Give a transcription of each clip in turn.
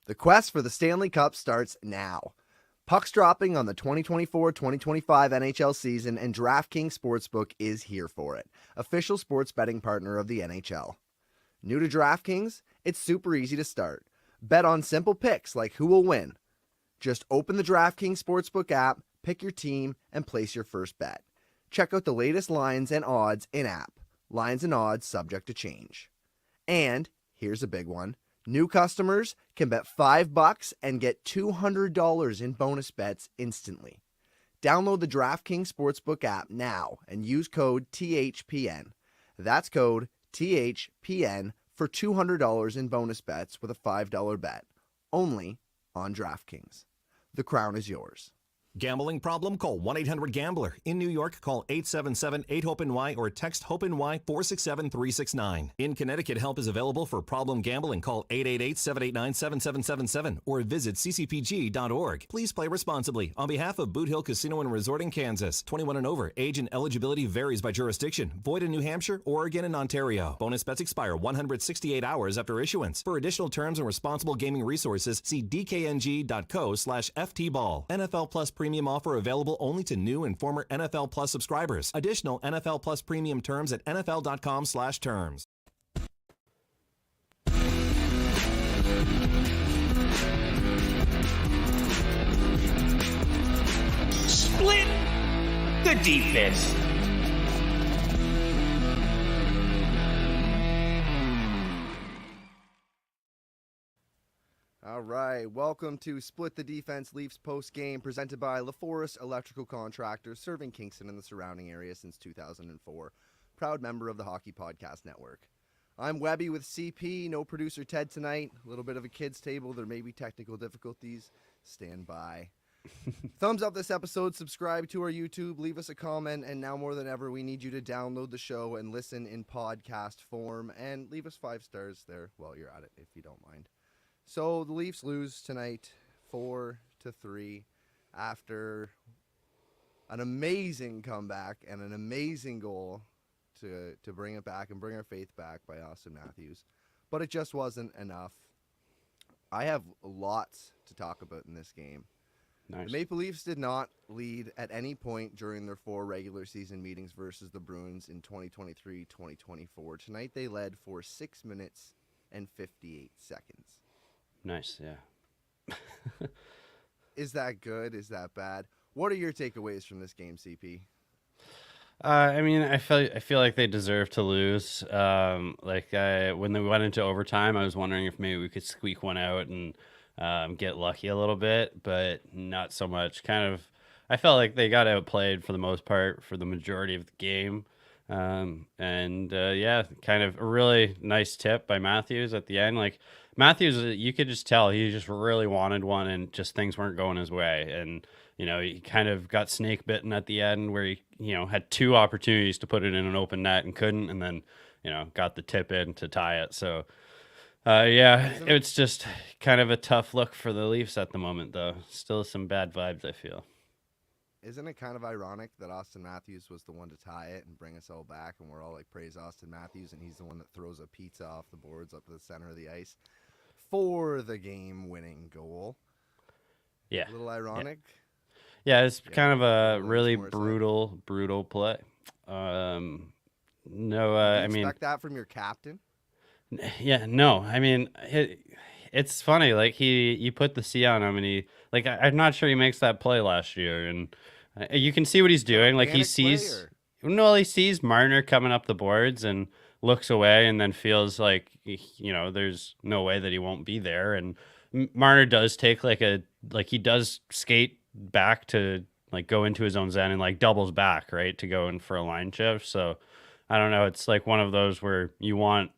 The quest for the Stanley Cup starts now. Pucks dropping on the 2024-2025 NHL season, and DraftKings Sportsbook is here for it, official sports betting partner of the NHL. New to DraftKings? It's super easy to start. Bet on simple picks like who will win. Just open the DraftKings Sportsbook app, pick your team, and place your first bet. Check out the latest lines and odds in-app. Lines and odds subject to change. And, here's a big one, new customers can bet $5 and get $200 in bonus bets instantly. Download the DraftKings Sportsbook app now and use code THPN. That's code THPN for $200 in bonus bets with a $5 bet. Only on DraftKings. The crown is yours. Gambling problem? Call 1-800-GAMBLER. In New York, call 877-8-HOPE-NY or text HOPE-NY 467-369. In Connecticut, help is available for problem gambling. Call 888-789-7777 or visit ccpg.org. Please play responsibly. On behalf of Boot Hill Casino and Resort in Kansas, 21 and over. Age and eligibility varies by jurisdiction. Void in New Hampshire, Oregon, and Ontario. Bonus bets expire 168 hours after issuance. For additional terms and responsible gaming resources, see dkng.co/ftball. NFL Plus Premium offer available only to new and former NFL Plus subscribers. Additional NFL Plus Premium terms at nfl.com/terms. Split the defense. All right, welcome to Split the Defense Leafs post-game, presented by Laforest Electrical Contractors, serving Kingston and the surrounding area since 2004. Proud member of the Hockey Podcast Network. I'm Webby with CP, no producer Ted tonight. A little bit of a kids' table. There may be technical difficulties. Stand by. Thumbs up this episode, subscribe to our YouTube, leave us a comment, and now more than ever, we need you to download the show and listen in podcast form, and leave us 5 stars there while you're at it, if you don't mind. So the Leafs lose tonight 4-3 after an amazing comeback and an amazing goal to bring it back and bring our faith back by Austin Matthews. But it just wasn't enough. I have lots to talk about in this game. Nice. The Maple Leafs did not lead at any point during their 4 regular season meetings versus the Bruins in 2023-2024. Tonight they led for 6 minutes and 58 seconds. Nice, yeah. Is that good? Is that bad? What are your takeaways from this game, CP? I mean, I feel like they deserve to lose. When they went into overtime, I was wondering if maybe we could squeak one out and get lucky a little bit, but not so much. I felt like they got outplayed for the most part for the majority of the game. Kind of a really nice tip by Matthews at the end. Like Matthews, you could just tell he just really wanted one, and just things weren't going his way. And he kind of got snake bitten at the end, where he had 2 opportunities to put it in an open net and couldn't, and then got the tip in to tie it. So it's just kind of a tough look for the Leafs at the moment, though. Still some bad vibes, I feel. Isn't it kind of ironic that Austin Matthews was the one to tie it and bring us all back, and we're all like, praise Austin Matthews, and he's the one that throws a pizza off the boards up to the center of the ice for the game-winning goal? Yeah. A little ironic. Yeah, it's kind of a Little really more brutal play. I mean, expect that from your captain? yeah, no. I mean, it's funny. Like you put the C on him, and I'm not sure he makes that play last year, and you can see what he's doing. Like he sees Marner coming up the boards and looks away, and then feels like there's no way that he won't be there. And Marner does take he does skate back to go into his own zone and doubles back, right, to go in for a line shift. So I don't know. It's like one of those where you want,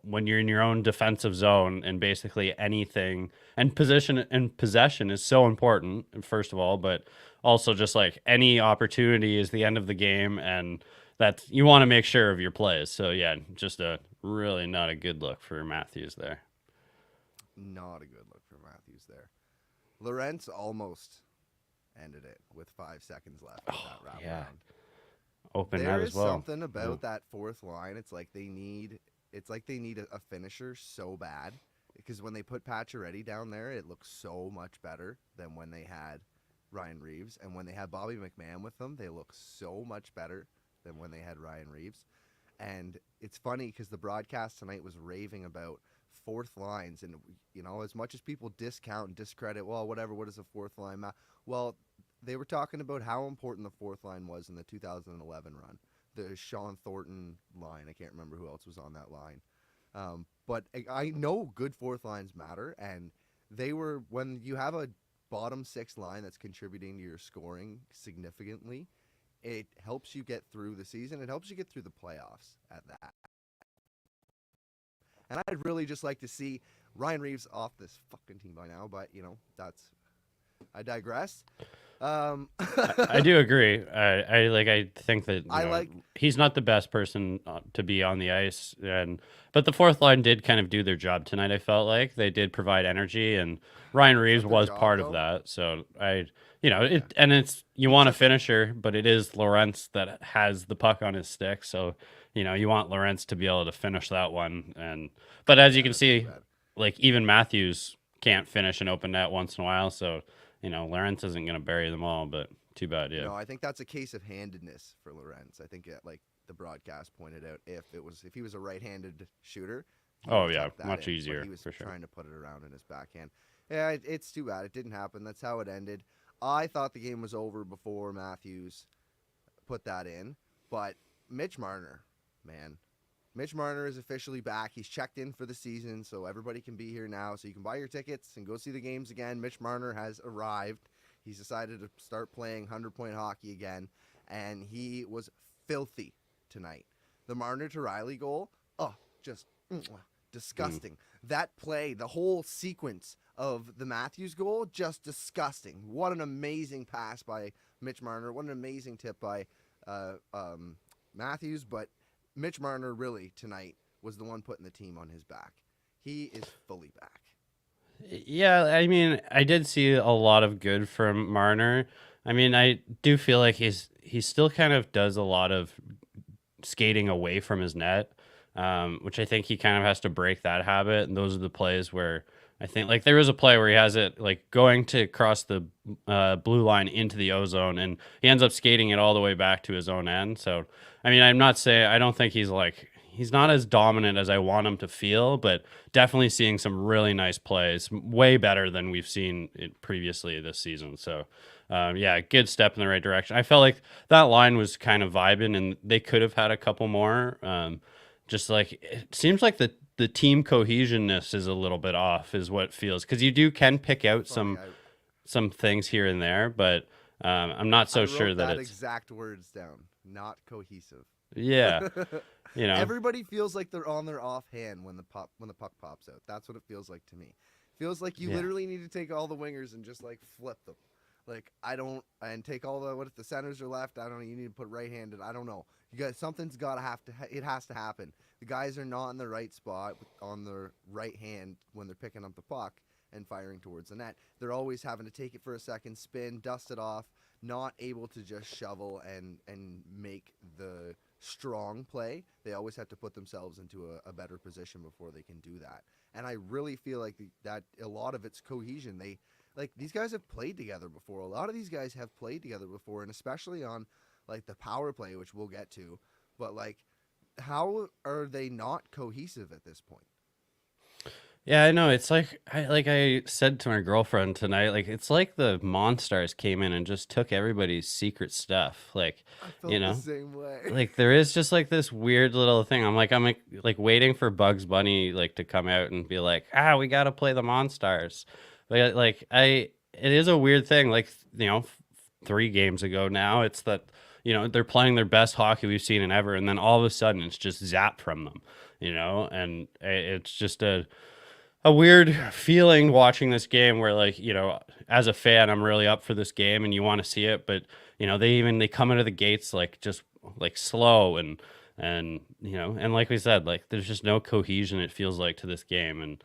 when you're in your own defensive zone, and basically anything, and possession is so important, first of all, but also just any opportunity is the end of the game, and that you want to make sure of your plays. So yeah, just a really not a good look for Matthews there. Not a good look for Matthews there. Lorentz almost ended it with 5 seconds left of that wrap around. Open there net is as well. Something about that fourth line. It's like they need a finisher so bad. because when they put Pacioretty down there, it looks so much better than when they had Ryan Reeves. And when they had Bobby McMahon with them, they look so much better than when they had Ryan Reeves. And it's funny because the broadcast tonight was raving about fourth lines. And, as much as people discount and discredit, well, whatever, what is a fourth line? Well, they were talking about how important the fourth line was in the 2011 run. The Sean Thornton line. I can't remember who else was on that line. But I know good fourth lines matter. And when you have a bottom six line that's contributing to your scoring significantly, it helps you get through the season. It helps you get through the playoffs at that. And I'd really just like to see Ryan Reeves off this fucking team by now, but I digress. I do agree. I think that he's not the best person to be on the ice, but the fourth line did kind of do their job tonight. I felt like they did provide energy, and Ryan Reeves was part of that. So you want a finisher, but it is Lorentz that has the puck on his stick. So you want Lorentz to be able to finish that one. But as you can see, like even Matthews can't finish an open net once in a while. So Lorentz isn't going to bury them all, but too bad. Yeah. No, I think that's a case of handedness for Lorentz. I think like the broadcast pointed out, if he was a right-handed shooter. Much easier. He was for sure. trying to put it around in his backhand. Yeah, it's too bad. It didn't happen. That's how it ended. I thought the game was over before Matthews put that in, but Mitch Marner, man. Mitch Marner is officially back. He's checked in for the season, so everybody can be here now. So you can buy your tickets and go see the games again. Mitch Marner has arrived. He's decided to start playing 100-point hockey again, and he was filthy tonight. The Marner to Riley goal, just disgusting. That play, the whole sequence of the Matthews goal, just disgusting. What an amazing pass by Mitch Marner. What an amazing tip by Matthews, but Mitch Marner really tonight was the one putting the team on his back. He is fully back. Yeah, I mean, I did see a lot of good from Marner. I mean, I do feel like he still kind of does a lot of skating away from his net, which I think he kind of has to break that habit. And those are the plays where I think, like, there was a play where he has it like going to cross the blue line into the O zone, and he ends up skating it all the way back to his own end. So, I mean, I don't think he's not as dominant as I want him to feel, but definitely seeing some really nice plays, way better than we've seen it previously this season. So, good step in the right direction. I felt like that line was kind of vibing, and they could have had a couple more. Just like it seems like the team cohesionness is a little bit off, is what it feels, because you can pick out some things here and there, but I'm not so sure that it's exact words down. Not cohesive. Yeah. Everybody feels like they're on their offhand when the puck pops out. That's what it feels like to me. Feels like you literally need to take all the wingers and just like flip them. Like and take all what if the centers are left? I don't know. You need to put right-handed. I don't know. Something's it has to happen. The guys are not in the right spot on their right hand when they're picking up the puck and firing towards the net. They're always having to take it for a second, spin, dust it off, not able to just shovel and make the strong play. They always have to put themselves into a better position before they can do that. And I really feel like that a lot of it's cohesion. These guys have played together before. A lot of these guys have played together before, and especially on like the power play, which we'll get to. But like, how are they not cohesive at this point? Yeah, I know. It's like I said to my girlfriend tonight, like it's like the Monstars came in and just took everybody's secret stuff. Like, I felt the same way. Like there is just like this weird little thing. I'm like waiting for Bugs Bunny like to come out and be like, we got to play the Monstars. But it is a weird thing. Like 3 games ago now, it's that they're playing their best hockey we've seen in ever, and then all of a sudden it's just zapped from them. And it's just a weird feeling watching this game where as a fan, I'm really up for this game and you want to see it, but they come into the gates like just like slow and like we said, like there's just no cohesion, it feels like, to this game. And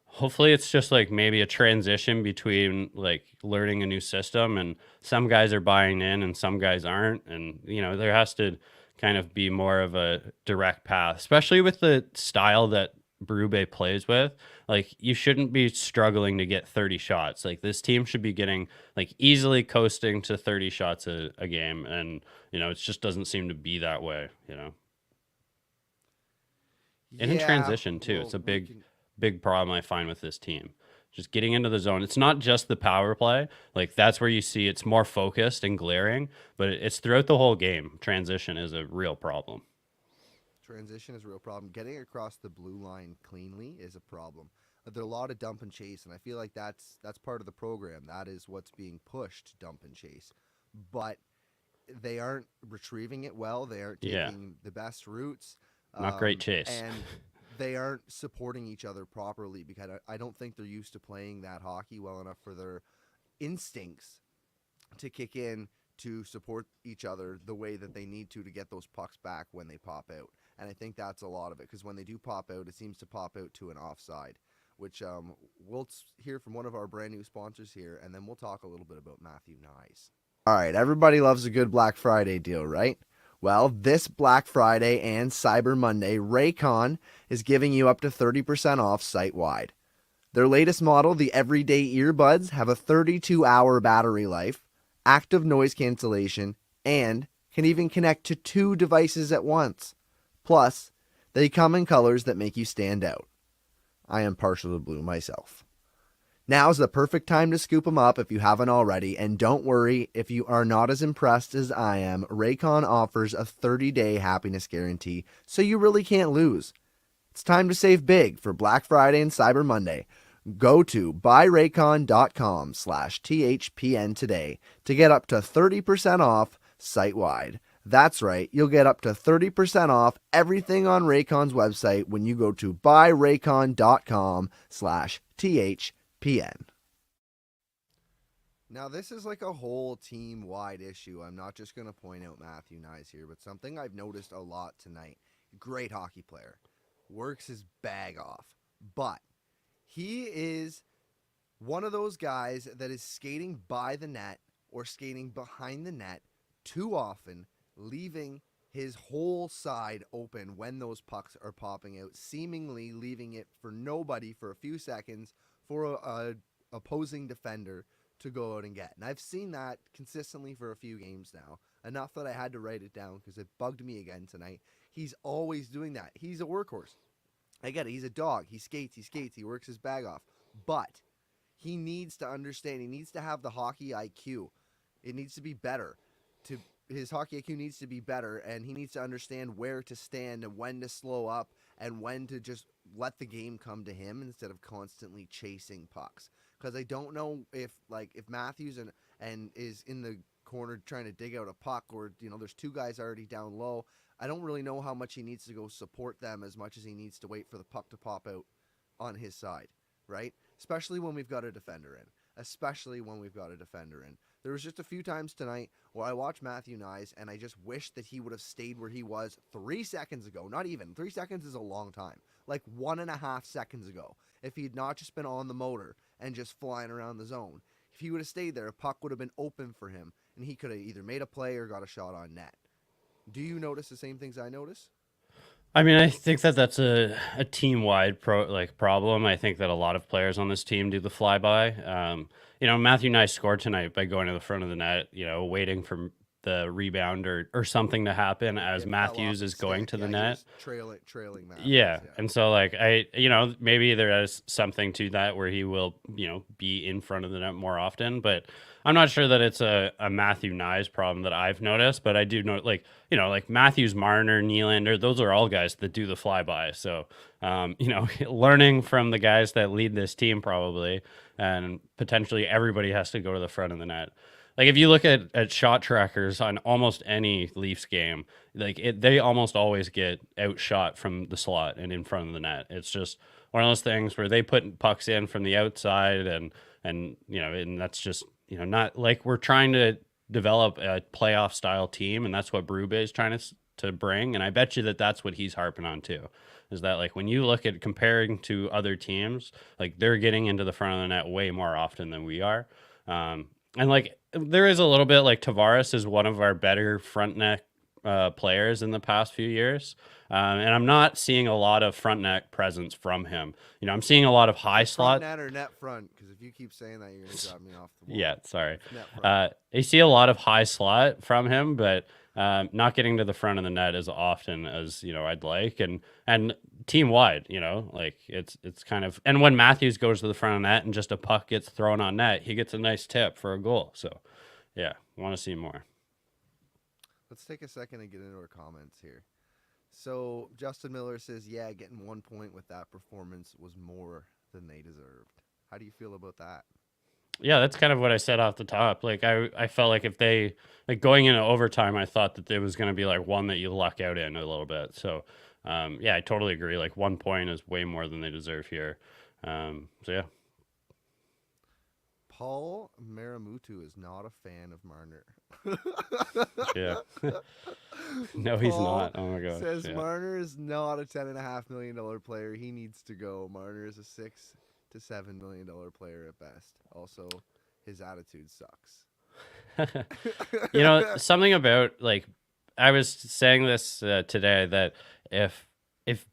hopefully it's just like maybe a transition between like learning a new system, and some guys are buying in and some guys aren't. And, there has to kind of be more of a direct path, especially with the style that Berube plays with, like you shouldn't be struggling to get 30 shots. Like this team should be getting like easily coasting to 30 shots a game, and it just doesn't seem to be that way. And in transition too, it's a big problem I find with this team. Just getting into the zone. It's not just the power play. Like that's where you see it's more focused and glaring, but it's throughout the whole game. Transition is a real problem. Transition is a real problem. Getting across the blue line cleanly is a problem. There's a lot of dump and chase, and I feel like that's part of the program. That is what's being pushed, dump and chase. But they aren't retrieving it well. They aren't taking the best routes. Not great chase. And they aren't supporting each other properly because I don't think they're used to playing that hockey well enough for their instincts to kick in to support each other the way that they need to get those pucks back when they pop out. And I think that's a lot of it, because when they do pop out, it seems to pop out to an offside, which we'll hear from one of our brand new sponsors here, and then we'll talk a little bit about Matthew Nyes. All right, everybody loves a good Black Friday deal, right? Well, this Black Friday and Cyber Monday, Raycon is giving you up to 30% off site-wide. Their latest model, the Everyday Earbuds, have a 32-hour battery life, active noise cancellation, and can even connect to 2 devices at once. Plus, they come in colors that make you stand out. I am partial to blue myself. Now's the perfect time to scoop them up if you haven't already, and don't worry if you are not as impressed as I am. Raycon offers a 30-day happiness guarantee, so you really can't lose. It's time to save big for Black Friday and Cyber Monday. Go to buyraycon.com/THPN today to get up to 30% off site-wide. That's right, you'll get up to 30% off everything on Raycon's website when you go to buyraycon.com/THPN. Now, this is like a whole team-wide issue. I'm not just going to point out Matthew Nyes here, but something I've noticed a lot tonight. Great hockey player. Works his bag off. But he is one of those guys that is skating by the net or skating behind the net too often, leaving his whole side open when those pucks are popping out, seemingly leaving it for nobody for a few seconds for a opposing defender to go out and get. And I've seen that consistently for a few games now, enough that I had to write it down because it bugged me again tonight. He's always doing that. He's a workhorse. I get it. He's a dog. He skates. He works his bag off. But he needs to understand. He needs to have the hockey IQ. It needs to be better. His hockey IQ needs to be better, and he needs to understand where to stand and when to slow up and when to just let the game come to him instead of constantly chasing pucks. Because I don't know if Matthews and is in the corner trying to dig out a puck, or there's 2 guys already down low. I don't really know how much he needs to go support them as much as he needs to wait for the puck to pop out on his side, right? Especially when we've got a defender in. There was just a few times tonight where I watched Matthew Nyes, and I just wish that he would have stayed where he was 3 seconds ago. Not even. 3 seconds is a long time. Like 1.5 seconds ago. If he had not just been on the motor and just flying around the zone. If he would have stayed there, a puck would have been open for him, and he could have either made a play or got a shot on net. Do you notice the same things I notice? I mean, I think that's a team-wide problem. I think that a lot of players on this team do the flyby. Matthew Nyes scored tonight by going to the front of the net, waiting for the rebound or something to happen as Matthews is going to the net. Trailing Matthews. Yeah. And so maybe there is something to that where he will, be in front of the net more often, but I'm not sure that it's a Matthew Nyes problem that I've noticed, but I do know Matthews, Marner, Nylander, those are all guys that do the flyby. So, learning from the guys that lead this team probably, and potentially everybody has to go to the front of the net. Like if you look at shot trackers on almost any Leafs game, they almost always get outshot from the slot and in front of the net. It's just one of those things where they put pucks in from the outside and that's just, not like we're trying to develop a playoff style team, and that's what Berube is trying to bring. And I bet you that's what he's harping on too, is that when you look at comparing to other teams, they're getting into the front of the net way more often than we are. And there is a little bit Tavares is one of our better front net players in the past few years. And I'm not seeing a lot of front net presence from him. I'm seeing a lot of high front slot. net or net front, because if you keep saying that, you're going to drive me off the wall. Yeah, sorry. It's net front. You see a lot of high slot from him, but not getting to the front of the net as often as I'd like, and team wide, like it's kind of, and when Matthews goes to the front of net and just a puck gets thrown on net, he gets a nice tip for a goal. So, yeah, want to see more. Let's take a second and get into our comments here. So Justin Miller says, yeah, getting 1 point with that performance was more than they deserved. How do you feel about that? Yeah, that's kind of what I said off the top. Like I felt like if they going into overtime, I thought that there was going to be like one that you luck out in a little bit. So yeah, I totally agree. Like 1 point is way more than they deserve here. So yeah. Paul Maramutu is not a fan of Marner. Yeah. No, he's not. Oh my gosh. Says yeah. Marner is not a $10.5 million player. He needs to go. Marner is a $6 to $7 million player at best. Also, his attitude sucks. Something about like I was saying this today that if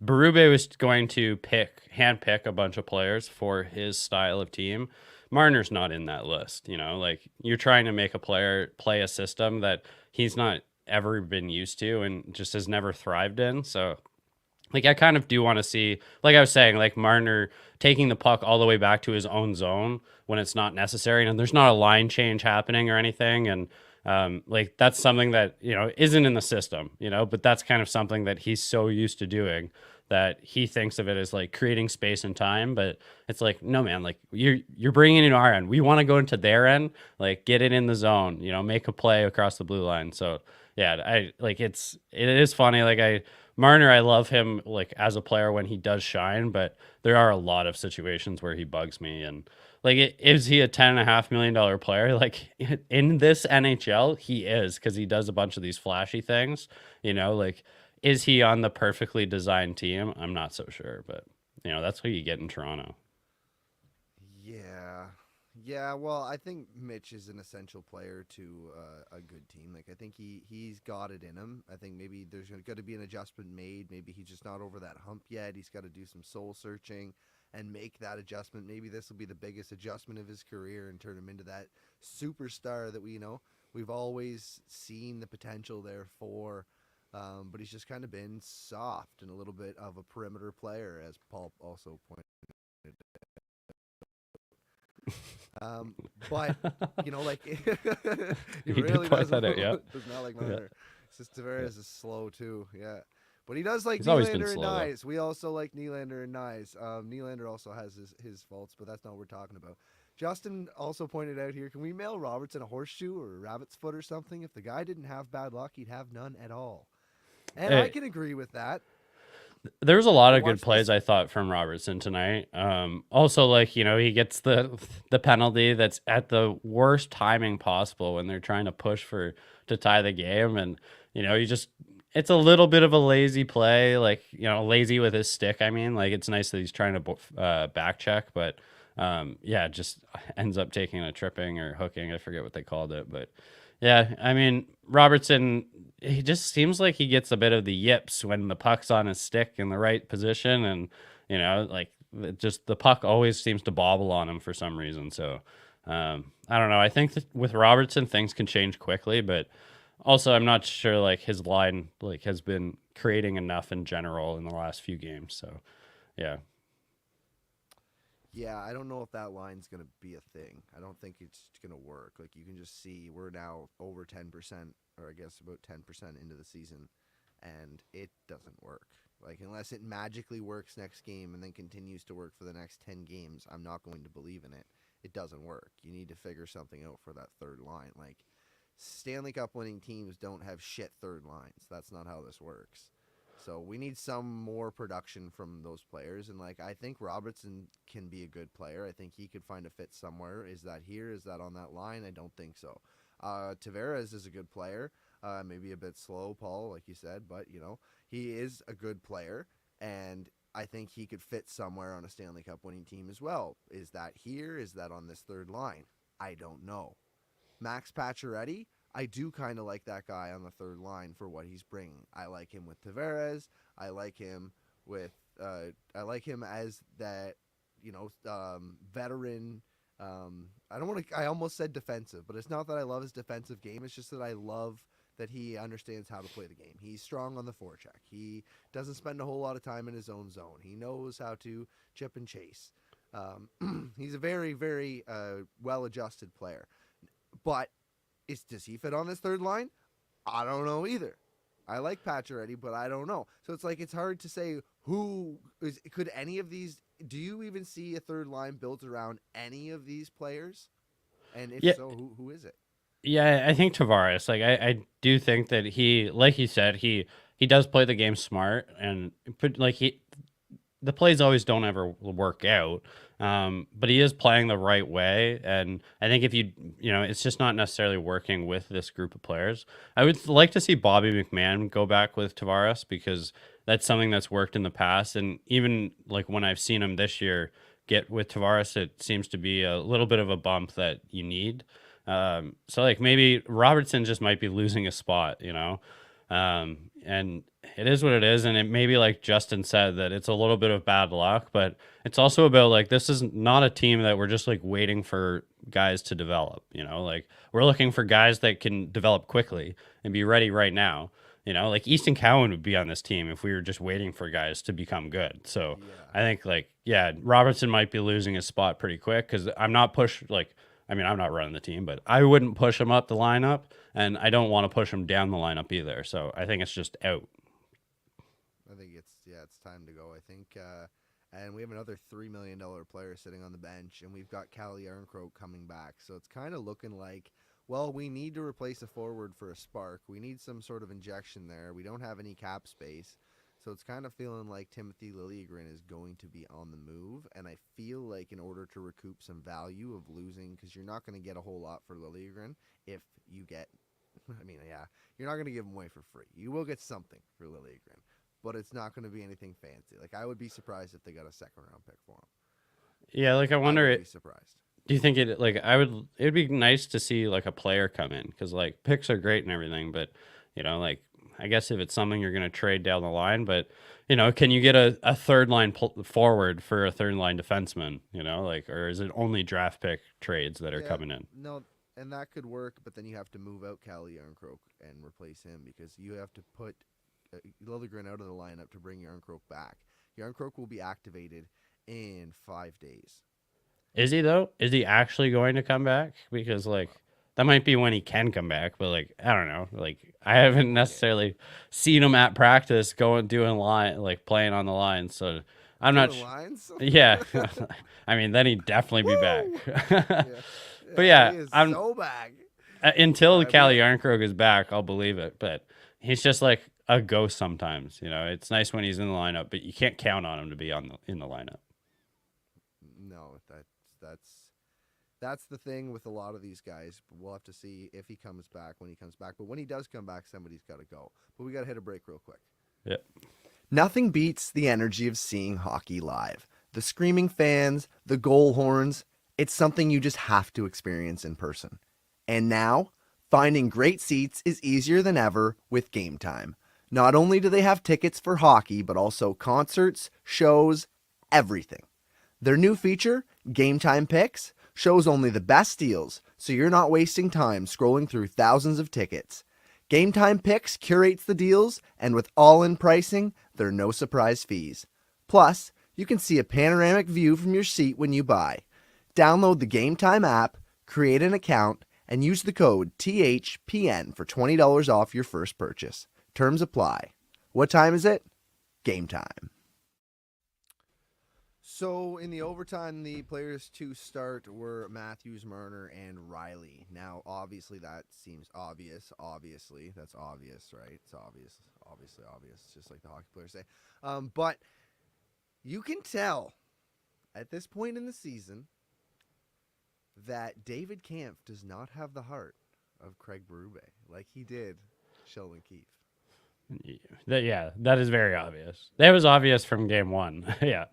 Berube was going to handpick a bunch of players for his style of team, Marner's not in that list. Like you're trying to make a player play a system that he's not ever been used to and just has never thrived in. So like I kind of do want to see, like I was saying, like Marner taking the puck all the way back to his own zone when it's not necessary and there's not a line change happening or anything. And like that's something that, isn't in the system, but that's kind of something that he's so used to doing that he thinks of it as like creating space and time. But it's like, no, man, like you're bringing it in our end. We want to go into their end, like get it in the zone, make a play across the blue line. So yeah, it is funny. Like Marner, I love him like as a player when he does shine, but there are a lot of situations where he bugs me. And like, is he a $10.5 million player? Like in this NHL, he is, because he does a bunch of these flashy things. Like, is he on the perfectly designed team? I'm not so sure, but that's what you get in Toronto. Yeah. Well, I think Mitch is an essential player to a good team. Like I think he's got it in him. I think maybe there's got to be an adjustment made. Maybe he's just not over that hump yet. He's got to do some soul searching and make that adjustment. Maybe this will be the biggest adjustment of his career and turn him into that superstar that we've always seen the potential there for. But he's just kind of been soft and a little bit of a perimeter player, as Paul also pointed but like he really does that out, yeah. does not like Marner. Tavares is slow too, yeah. But he does like He's always been Nylander and slow, Nyes. We also like Nylander and Nyes. Nylander also has his faults, but that's not what we're talking about. Justin also pointed out here, can we mail Robertson a horseshoe or a rabbit's foot or something? If the guy didn't have bad luck, he'd have none at all. And I can agree with that. There was a lot of good plays, I thought, from Robertson tonight. Also, like, he gets the penalty that's at the worst timing possible when they're trying to push to tie the game. And, it's a little bit of a lazy play, like, lazy with his stick. I mean, like, it's nice that he's trying to back check, but yeah, just ends up taking a tripping or hooking. I forget what they called it, but yeah, I mean, Robertson, he just seems like he gets a bit of the yips when the puck's on his stick in the right position. And, like just the puck always seems to bobble on him for some reason. So I don't know. I think that with Robertson, things can change quickly, but also I'm not sure like his line like has been creating enough in general in the last few games. So yeah. Yeah, I don't know if that line's going to be a thing. I don't think it's going to work. Like, you can just see we're now over 10%, or I guess about 10% into the season, and it doesn't work. Like, unless it magically works next game and then continues to work for the next 10 games, I'm not going to believe in it. It doesn't work. You need to figure something out for that third line. Like, Stanley Cup winning teams don't have shit third lines. That's not how this works. So we need some more production from those players. And, like, I think Robertson can be a good player. I think he could find a fit somewhere. Is that here? Is that on that line? I don't think so. Tavares is a good player. Maybe a bit slow, Paul, like you said. But, he is a good player. And I think he could fit somewhere on a Stanley Cup winning team as well. Is that here? Is that on this third line? I don't know. Max Pacioretty, I do kind of like that guy on the third line for what he's bringing. I like him with Tavares. I like him with I like him as that, veteran. I don't want to. I almost said defensive, but it's not that I love his defensive game. It's just that I love that he understands how to play the game. He's strong on the forecheck. He doesn't spend a whole lot of time in his own zone. He knows how to chip and chase. He's a very, very well-adjusted player. But does he fit on this third line? I don't know either. I like Pacioretty, but I don't know. So it's hard to say could any of these. Do you even see a third line built around any of these players? And if so, who is it? Yeah, I think Tavares. Like I do think that he, like you said, he does play the game smart, and the plays always don't ever work out. But he is playing the right way, and I think if it's just not necessarily working with this group of players. I would like to see Bobby McMahon go back with Tavares, because that's something that's worked in the past, and even like when I've seen him this year get with Tavares, it seems to be a little bit of a bump that you need. So like maybe Robertson just might be losing a spot, and it is what it is. And it may be like Justin said, that it's a little bit of bad luck, but it's also about like, this is not a team that we're just like waiting for guys to develop, like we're looking for guys that can develop quickly and be ready right now. Like Easton Cowan would be on this team if we were just waiting for guys to become good. So I think Robertson might be losing his spot pretty quick, because I'm not running the team, but I wouldn't push him up the lineup, and I don't want to push him down the lineup either. So I think it's just out. I think it's time to go. I think, and we have another $3 million player sitting on the bench, and we've got Calle Jarnkrok coming back. So it's kind of looking like, well, we need to replace a forward for a spark. We need some sort of injection there. We don't have any cap space. So it's kind of feeling like Timothy Liljegren is going to be on the move, and I feel like in order to recoup some value of losing, because you're not going to get a whole lot for Liljegren if you get, you're not going to give him away for free. You will get something for Liljegren, but it's not going to be anything fancy. Like, I would be surprised if they got a second-round pick for him. Yeah, like I wonder, would be surprised. Do you think it'd be nice to see like a player come in, because like picks are great and everything, but I guess if it's something you're going to trade down the line, but can you get a third line forward for a third line defenseman, or is it only draft pick trades that are coming in? No, and that could work, but then you have to move out Calle Jarnkrok and replace him, because you have to put Liljegren out of the lineup to bring Jarnkrok back. Jarnkrok will be activated in 5 days. Is he though? Is he actually going to come back? Because that might be when he can come back, but I don't know. I haven't necessarily seen him at practice doing playing on the line. So I'm not sure. Lines? Yeah. Then he'd definitely be back. But I'm so back. Until Calle Jarnkrok is back, I'll believe it. But he's just like a ghost sometimes. It's nice when he's in the lineup, but you can't count on him to be in the lineup. No, that's the thing with a lot of these guys. We'll have to see if he comes back, when he comes back. But when he does come back, somebody's got to go. But we got to hit a break real quick. Yep. Nothing beats the energy of seeing hockey live. The screaming fans, the goal horns, it's something you just have to experience in person. And now, finding great seats is easier than ever with Game Time. Not only do they have tickets for hockey, but also concerts, shows, everything. Their new feature, Game Time Picks, shows only the best deals, so you're not wasting time scrolling through thousands of tickets. Game Time Picks curates the deals, and with all-in pricing, there are no surprise fees. Plus, you can see a panoramic view from your seat when you buy. Download the Game Time app, create an account, and use the code THPN for $20 off your first purchase. Terms apply. What time is it? Game time. So in the overtime, the players to start were Matthews, Marner, and Riley. Now, obviously, that seems obvious. Obviously, that's obvious, right? It's obvious. Obviously obvious, just like the hockey players say. But you can tell at this point in the season that David Kampf does not have the heart of Craig Berube like he did Sheldon Keefe. Yeah, that is very obvious. That was obvious from game one. Yeah.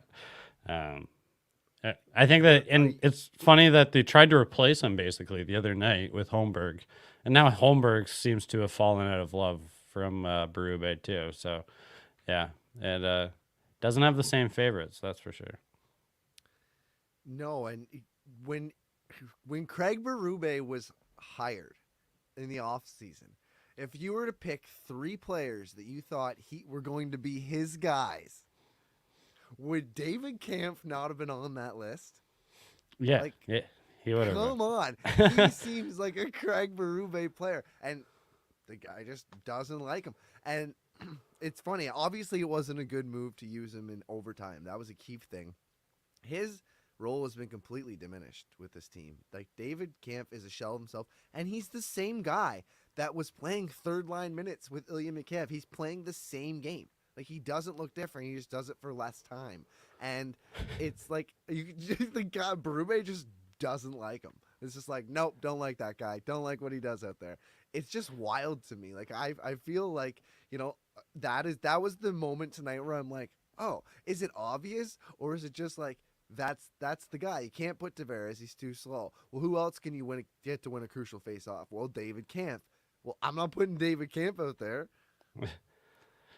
I think that, and it's funny that they tried to replace him basically the other night with Holmberg, and now Holmberg seems to have fallen out of love from Berube too. So, yeah, it doesn't have the same favorites, that's for sure. No, and when Craig Berube was hired in the offseason, if you were to pick 3 players that you thought were going to be his guys, would David Kampf not have been on that list? Yeah, yeah, he would have. Come on. He seems like a Craig Berube player, and the guy just doesn't like him. And it's funny. Obviously, it wasn't a good move to use him in overtime. That was a key thing. His role has been completely diminished with this team. Like, David Kampf is a shell of himself, and he's the same guy that was playing third-line minutes with Ilya Mikheyev. He's playing the same game. Like, he doesn't look different. He just does it for less time. And it's like, the guy, Berube just doesn't like him. It's just like, nope, don't like that guy. Don't like what he does out there. It's just wild to me. Like, I feel like, that was the moment tonight where I'm like, oh, is it obvious? Or is it just like, that's the guy. You can't put Tavares. He's too slow. Well, who else can you get to win a crucial face-off? Well, David Kampf. Well, I'm not putting David Kampf out there.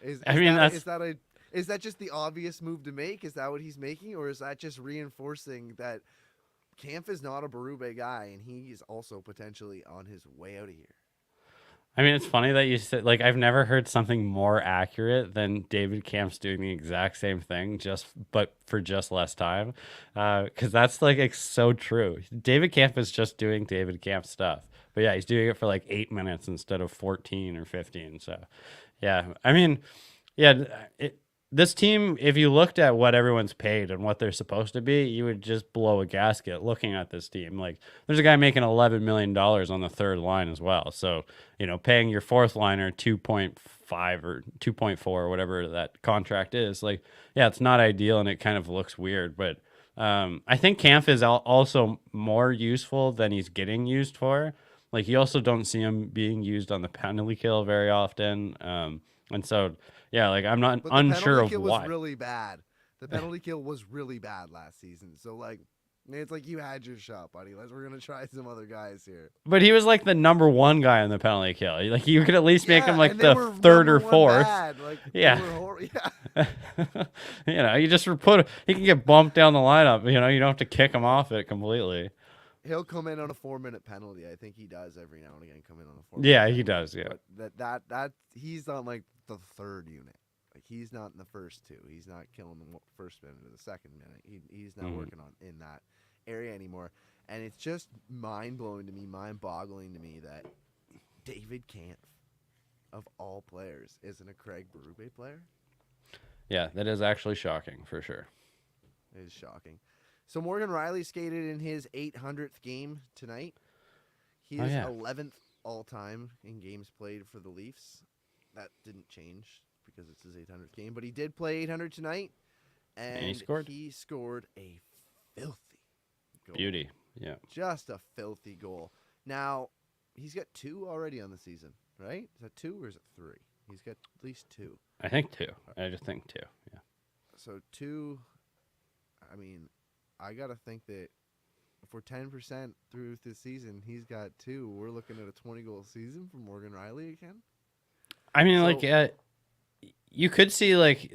Is that just the obvious move to make? Is that what he's making, or is that just reinforcing that Kampf is not a Berube guy, and he's also potentially on his way out of here? I mean, it's funny that you said, like, I've never heard something more accurate than David Kampf's doing the exact same thing, but for just less time. Because that's, like, it's so true. David Kampf is just doing David Kampf stuff. But yeah, he's doing it for like 8 minutes instead of 14 or 15. So, yeah, I mean, yeah, this team, if you looked at what everyone's paid and what they're supposed to be, you would just blow a gasket looking at this team. Like, there's a guy making $11 million on the third line as well. So, paying your fourth liner 2.5 or 2.4 or whatever that contract is, like, yeah, it's not ideal and it kind of looks weird. But I think Kampf is also more useful than he's getting used for. Like, you also don't see him being used on the penalty kill very often. And so, yeah, like, I'm not unsure of why. The penalty kill was really bad. The penalty kill was really bad last season. So, like, it's like you had your shot, buddy. We're going to try some other guys here. But he was like the number 1 guy on the penalty kill. Like, you could at least make him like the third or fourth. Like, yeah. You just he can get bumped down the lineup. You don't have to kick him off it completely. He'll come in on a 4-minute penalty. I think he does every now and again come in on a 4-minute penalty. He does, yeah. But that he's on like the third unit. Like, he's not in the first 2. He's not killing the first minute or the second minute. He's not working on in that area anymore. And it's just mind-boggling to me that David Kampf, of all players, isn't a Craig Berube player. Yeah, that is actually shocking for sure. It is shocking. So Morgan Rielly skated in his 800th game tonight. He is 11th all-time in games played for the Leafs. That didn't change because it's his 800th game, but he did play 800 tonight, and he scored a filthy goal. Beauty, yeah. Just a filthy goal. Now, he's got 2 already on the season, right? Is that 2 or is it 3? He's got at least 2. I think 2. I just think 2, yeah. So 2, I mean, I got to think that if we're 10% through this season, he's got 2. We're looking at a 20-goal season for Morgan Rielly again. I mean, you could see, like,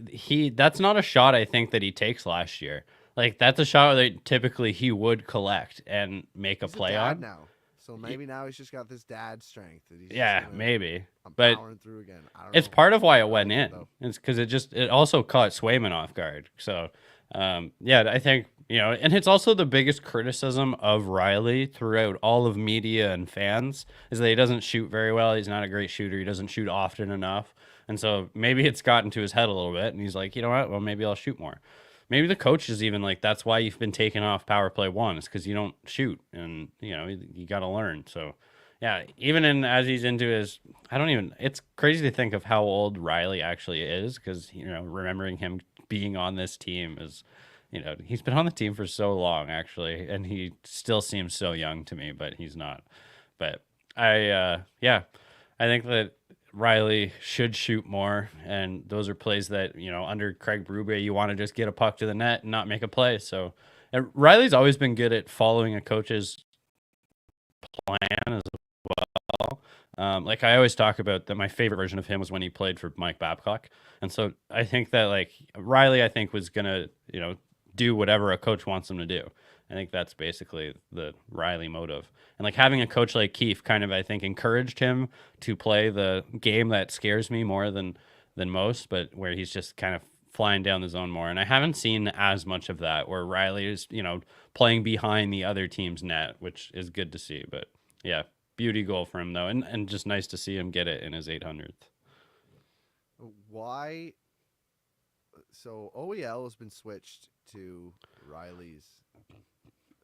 that's not a shot I think that he takes last year. Like, that's a shot that typically he would collect and make a play on. Now. So maybe now he's just got this dad strength. That he's maybe. But powering through again. I don't it's know. Part of why it went in. It's because it also caught Swayman off guard. So, I think, and it's also the biggest criticism of Rielly throughout all of media and fans is that he doesn't shoot very well. He's not a great shooter. He doesn't shoot often enough. And so maybe it's gotten to his head a little bit, and he's like, you know what? Well, maybe I'll shoot more. Maybe the coach is even like, that's why you've been taken off power play 1. It's because you don't shoot, and, you got to learn. So, yeah, even as he's into his, it's crazy to think of how old Rielly actually is because, remembering him being on this team is, he's been on the team for so long, actually, and he still seems so young to me, but he's not. But I think that Rielly should shoot more, and those are plays that, under Craig Berube, you want to just get a puck to the net and not make a play. So, And Riley's always been good at following a coach's plan as well. Like I always talk about that my favorite version of him was when he played for Mike Babcock. And so I think that like Riley, I think was going to, do whatever a coach wants him to do. I think that's basically the Riley motive. And like having a coach like Keefe kind of, I think, encouraged him to play the game that scares me more than most, but where he's just kind of flying down the zone more. And I haven't seen as much of that where Riley is, playing behind the other team's net, which is good to see. But yeah, beauty goal for him though. And just nice to see him get it in his 800th. Why? So OEL has been switched to Riley's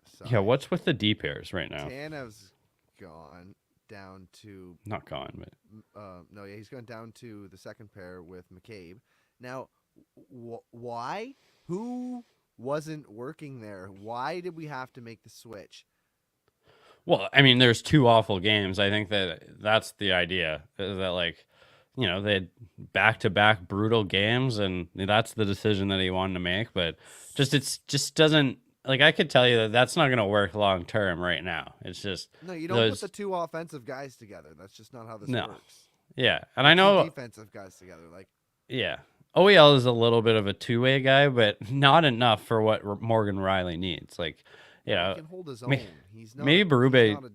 side. Yeah, what's with the D pairs right now? Tanev's gone down to... Not gone, but... no, yeah, he's gone down to the second pair with McCabe. Now, why? Who wasn't working there? Why did we have to make the switch? Well, I mean, there's 2 awful games. I think that's the idea. Is that like, they had back-to-back brutal games, and that's the decision that he wanted to make. But it just doesn't, like, I could tell you that that's not going to work long-term right now. It's just... No, you don't put the 2 offensive guys together. That's just not how this works. Yeah, and I know... 2 defensive guys together, like... Yeah. OEL is a little bit of a two-way guy, but not enough for what Morgan Riley needs. Like, he can hold his own. Maybe Berube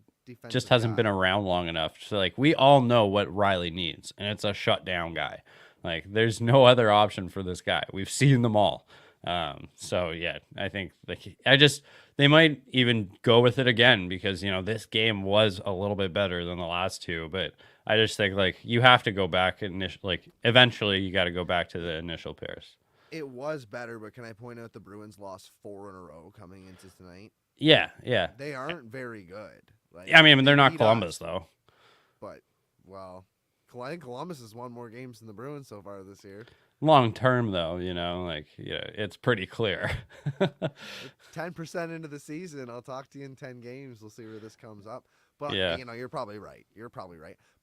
just hasn't been around long enough. So, like, we all know what Riley needs, and it's a shutdown guy. Like, there's no other option for this guy. We've seen them all. So, yeah, I think they might even go with it again because, this game was a little bit better than the last 2, but I just think, like, you have to go back eventually you got to go back to the initial pairs. It was better, but can I point out the Bruins lost 4 in a row coming into tonight? Yeah, yeah. They aren't very good. Like, I mean, they're not Columbus, though. But, well, I think Columbus has won more games than the Bruins so far this year. Long term, though, it's pretty clear. 10% into the season, I'll talk to you in 10 games. We'll see where this comes up. But, you're probably right.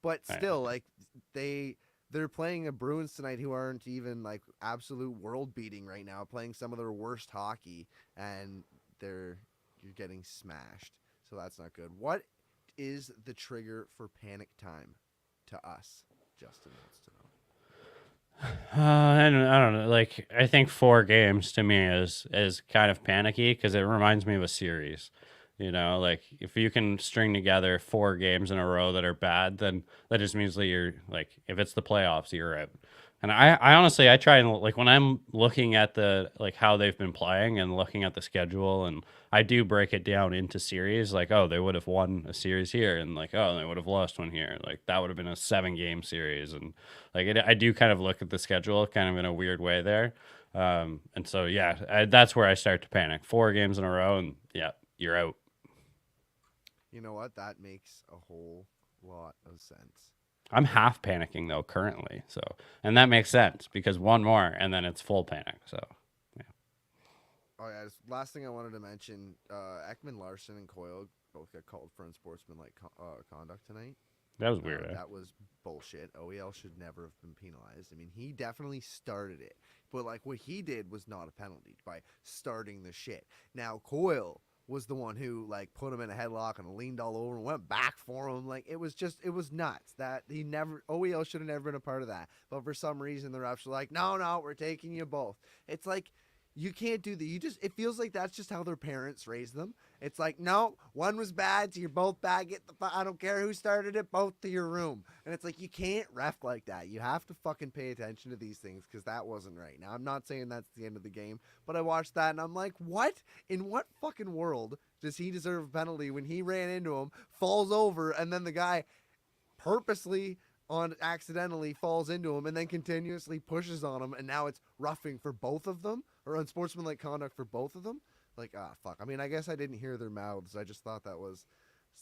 But still, like, they're playing a Bruins tonight who aren't even, like, absolute world-beating right now, playing some of their worst hockey, and you're getting smashed. So that's not good. What is the trigger for panic time to us? Justin wants to know. I don't know. Like, I think 4 games to me is kind of panicky because it reminds me of a series. Like if you can string together 4 games in a row that are bad, then that just means that you're like, if it's the playoffs, you're out. And I honestly, I try and like when I'm looking at how they've been playing and looking at the schedule, and I do break it down into series, like, oh, they would have won a series here, and like, oh, they would have lost one here. Like that would have been a 7-game series. And like, I do kind of look at the schedule kind of in a weird way there. And so, yeah, that's where I start to panic. 4 games in a row and yeah, you're out. You know what? That makes a whole lot of sense. I'm half panicking though currently, and that makes sense because 1 more and then it's full panic. So, yeah. Oh yeah. Last thing I wanted to mention: Ekman Larson and Coyle both got called for unsportsmanlike conduct tonight. That was weird. That was bullshit. OEL should never have been penalized. I mean, he definitely started it, but like what he did was not a penalty by starting the shit. Now Coyle was the one who like put him in a headlock and leaned all over and went back for him. Like it was nuts that OEL should have never been a part of that. But for some reason the refs were like, no, we're taking you both. It's like, you can't do that. It feels like that's just how their parents raised them. It's like, no, one was bad, so you're both bad. I don't care who started it, both to your room. And it's like, you can't ref like that. You have to fucking pay attention to these things because that wasn't right. Now, I'm not saying that's the end of the game, but I watched that and I'm like, what? In what fucking world does he deserve a penalty when he ran into him, falls over, and then the guy purposely accidentally falls into him and then continuously pushes on him, and now it's roughing for both of them or unsportsmanlike conduct for both of them? Like, fuck. I mean, I guess I didn't hear their mouths. I just thought that was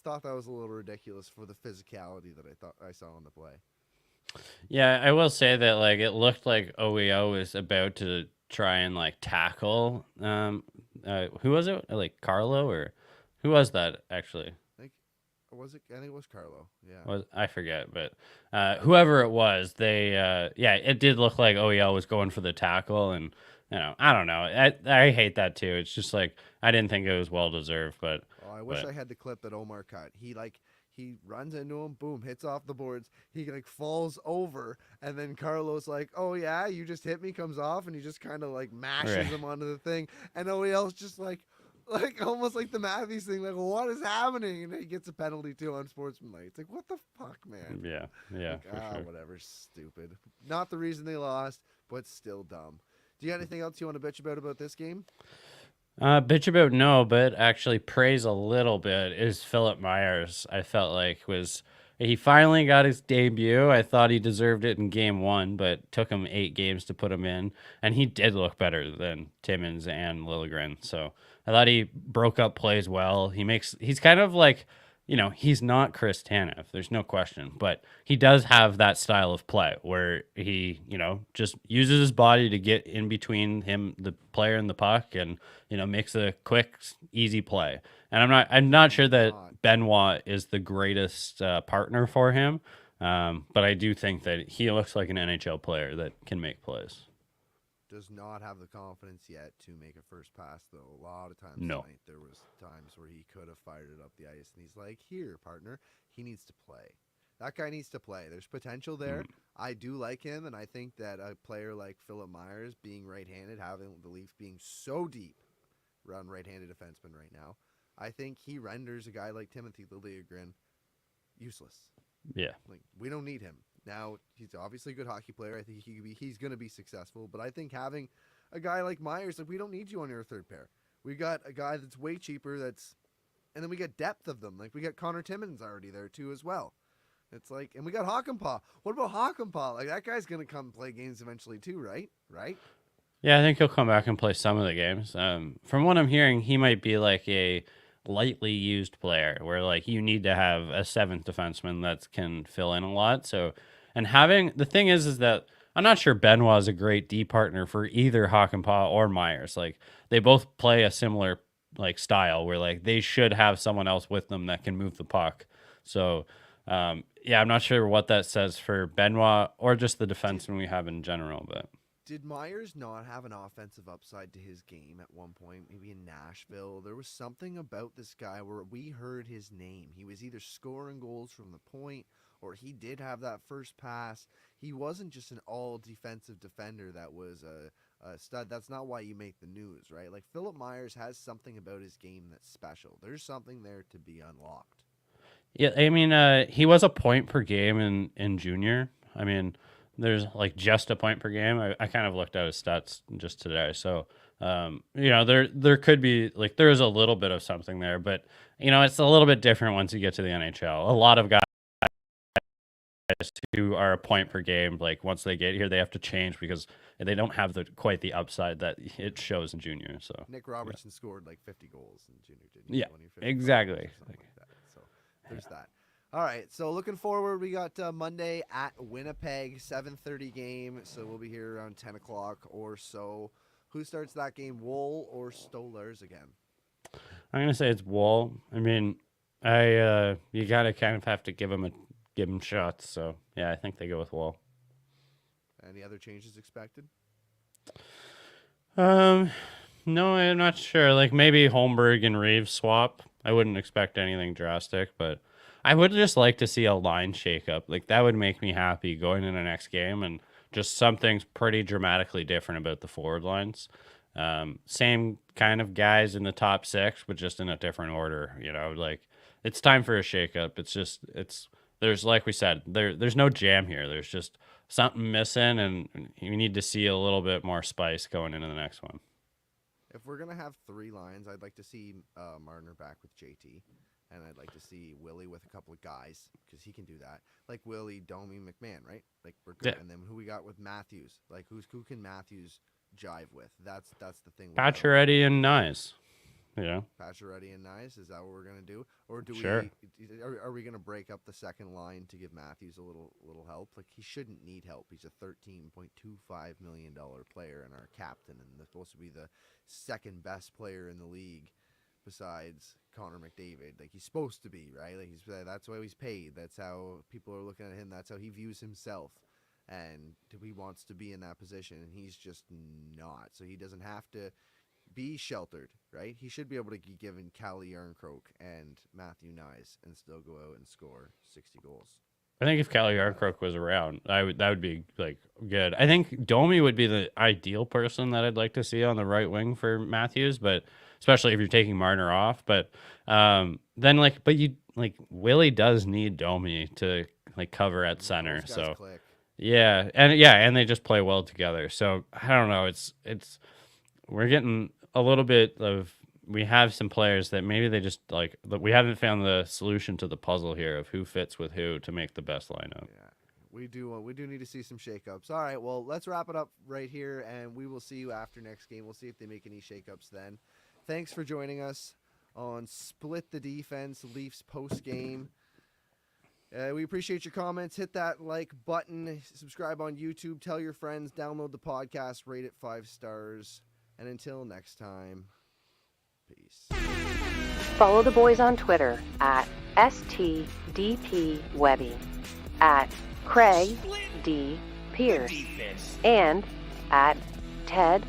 a little ridiculous for the physicality that I saw on the play. Yeah, I will say that like it looked like OEO was about to try and like tackle who was it? Like Carlo, or who was that actually? I think it was Carlo. Yeah. I forget, but whoever it was, they it did look like OEL was going for the tackle, and I don't know. I hate that too. It's just like I didn't think it was well deserved, but Oh, I wish I had the clip that Omar cut. He runs into him, boom, hits off the boards. He like falls over, and then Carlos like, "Oh yeah, you just hit me," comes off, and he just kind of like mashes right. him onto the thing, and OEL's just like almost like the Matthews thing, like what is happening? And he gets a penalty too on sportsmanlike. It's like what the fuck, man? Yeah, Like for sure. whatever, stupid. Not the reason they lost, but still dumb. Do you have anything else you want to bitch about this game? Bitch about no, but actually praise a little bit is Philip Myers. I felt like he finally got his debut. I thought he deserved it in game one, but took him 8 games to put him in, and he did look better than Timmins and Liljegren. So I thought he broke up plays well. He's kind of like, he's not Chris Tanev. There's no question, but he does have that style of play where he, just uses his body to get in between him, the player, and the puck, and makes a quick, easy play. And I'm not sure that Benoit is the greatest partner for him, but I do think that he looks like an NHL player that can make plays. Does not have the confidence yet to make a first pass, though. A lot of times No. tonight, there was times where he could have fired it up the ice, and he's like, "Here, partner." He needs to play. That guy needs to play. There's potential there. I do like him, and I think that a player like Philip Myers, being right-handed, having the Leafs being so deep around right-handed defensemen right now, I think he renders a guy like Timothy Liljegren useless. Yeah. Like, we don't need him. Now, he's obviously a good hockey player. I think he's going to be successful. But I think having a guy like Myers, like, we don't need you on your third pair. We got a guy that's way cheaper. And then we got depth of them. Like, we got Connor Timmins already there too as well. It's like, and we got Hakanpää. What about Hakanpää? Like, that guy's going to come play games eventually too, right? Right? Yeah, I think he'll come back and play some of the games. From what I'm hearing, he might be like a lightly used player where like you need to have a seventh defenseman that can fill in a lot. So, and having the thing is that I'm not sure Benoit is a great D partner for either Hakanpää or Myers. Like they both play a similar like style where like they should have someone else with them that can move the puck. So, yeah, I'm not sure what that says for Benoit or just the defenseman we have in general, but. Did Myers not have an offensive upside to his game at one point, maybe in Nashville? There was something about this guy where we heard his name. He was either scoring goals from the point or he did have that first pass. He wasn't just an all-defensive defender that was a stud. That's not why you make the news, right? Like, Philip Myers has something about his game that's special. There's something there to be unlocked. Yeah, I mean, he was a point per game in junior. I mean, there's like just a point per game. I kind of looked at his stats just today. So, there could be like, there's a little bit of something there, but it's a little bit different once you get to the NHL. A lot of guys who are a point per game, like once they get here, they have to change because they don't have quite the upside that it shows in junior. So Nick Robertson scored like 50 goals in junior, didn't he? Yeah, exactly. Like that. So there's that. All right, so looking forward, we got Monday at Winnipeg, 7:30 game. So we'll be here around 10 o'clock or so. Who starts that game, Woll or Stolarz again? I'm gonna say it's Woll. I mean, you gotta kind of have to give him shots. So yeah, I think they go with Woll. Any other changes expected? No, I'm not sure. Like maybe Holmberg and Reeves swap. I wouldn't expect anything drastic, but I would just like to see a line shakeup. Like that would make me happy going into the next game, and just something's pretty dramatically different about the forward lines. Same kind of guys in the top six, but just in a different order. Like it's time for a shakeup. There's like we said, there's no jam here. There's just something missing, and you need to see a little bit more spice going into the next one. If we're gonna have three lines, I'd like to see Marner back with JT. And I'd like to see Willie with a couple of guys because he can do that. Like Willie, Domi, McMahon, right? Like we're good. Yeah. And then who we got with Matthews? Like who can Matthews jive with? That's the thing. Pacioretty and Nyes. Pacioretty and Nyes. Is that what we're gonna do? Or do sure. Are we gonna break up the second line to give Matthews a little help? Like he shouldn't need help. He's a $13.25 million player and our captain, and they're supposed to be the second best player in the league besides Connor McDavid. Like he's supposed to be, right? Like that's why he's paid. That's how people are looking at him. That's how he views himself. and he wants to be in that position, and he's just not. So he doesn't have to be sheltered, right? He should be able to be given Calle Yarncroke and Matthew Nyes and still go out and score 60 goals. I think if Calle Yarncroke was around, that would be like good. I think Domi would be the ideal person that I'd like to see on the right wing for Matthews, but especially if you're taking Marner off. But then Willie does need Domi to like cover at center. So click. and they just play well together. So I don't know. It's we're getting a little bit of. We have some players that maybe they just we haven't found the solution to the puzzle here of who fits with who to make the best lineup. Yeah, we do need to see some shakeups. All right, well, let's wrap it up right here, and we will see you after next game. We'll see if they make any shakeups then. Thanks for joining us on Split the Defense Leafs post game. We appreciate your comments. Hit that like button, subscribe on YouTube, tell your friends, download the podcast, rate it 5 stars, and until next time. Peace. Follow the boys on Twitter at STDPWebby, at Craig D. Pearce, and at Ted_is_show.